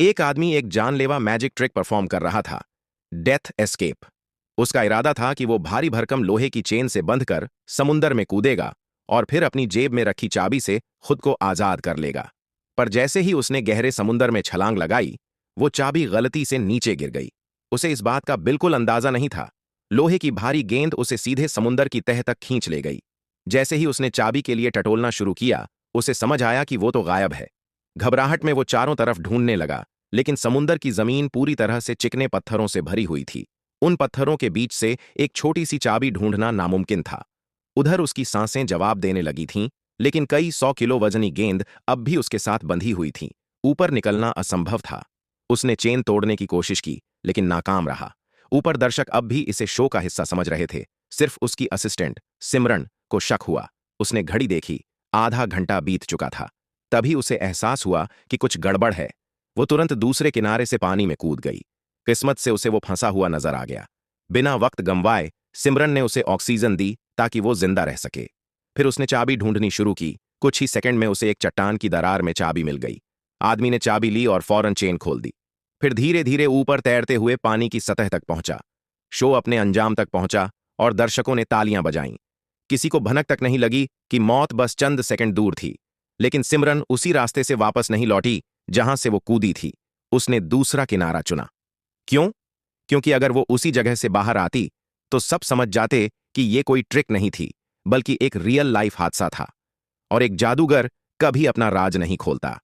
एक आदमी एक जानलेवा मैजिक ट्रिक परफॉर्म कर रहा था, डेथ एस्केप। उसका इरादा था कि वो भारी भरकम लोहे की चेन से बंधकर समुंदर में कूदेगा और फिर अपनी जेब में रखी चाबी से खुद को आजाद कर लेगा। पर जैसे ही उसने गहरे समुंदर में छलांग लगाई, वो चाबी गलती से नीचे गिर गई। उसे इस बात का बिल्कुल अंदाजा नहीं था। लोहे की भारी गेंद उसे सीधे समुंदर की तह तक खींच ले गई। जैसे ही उसने चाबी के लिए टटोलना शुरू किया, उसे समझ आया कि वो तो गायब है। घबराहट में वो चारों तरफ ढूंढने लगा, लेकिन समुंदर की जमीन पूरी तरह से चिकने पत्थरों से भरी हुई थी। उन पत्थरों के बीच से एक छोटी सी चाबी ढूंढना नामुमकिन था। उधर उसकी सांसें जवाब देने लगी थीं, लेकिन कई 100 किलो वजनी गेंद अब भी उसके साथ बंधी हुई थी। ऊपर निकलना असंभव था। उसने चेन तोड़ने की कोशिश की, लेकिन नाकाम रहा। ऊपर दर्शक अब भी इसे शो का हिस्सा समझ रहे थे। सिर्फ उसकी असिस्टेंट सिमरन को शक हुआ। उसने घड़ी देखी, आधा घंटा बीत चुका था। तभी उसे एहसास हुआ कि कुछ गड़बड़ है। वो तुरंत दूसरे किनारे से पानी में कूद गई। किस्मत से उसे वो फंसा हुआ नजर आ गया। बिना वक्त गंवाए सिमरन ने उसे ऑक्सीजन दी ताकि वो जिंदा रह सके। फिर उसने चाबी ढूंढनी शुरू की। कुछ ही सेकंड में उसे एक चट्टान की दरार में चाबी मिल गई। आदमी ने चाबी ली और फौरन चेन खोल दी। फिर धीरे धीरे ऊपर तैरते हुए पानी की सतह तक पहुंचा। शो अपने अंजाम तक पहुंचा और दर्शकों ने तालियां बजाईं। किसी को भनक तक नहीं लगी कि मौत बस चंद सेकंड दूर थी। लेकिन सिमरन उसी रास्ते से वापस नहीं लौटी जहां से वो कूदी थी। उसने दूसरा किनारा चुना। क्यों? क्योंकि अगर वो उसी जगह से बाहर आती तो सब समझ जाते कि ये कोई ट्रिक नहीं थी, बल्कि एक रियल लाइफ हादसा था। और एक जादूगर कभी अपना राज नहीं खोलता।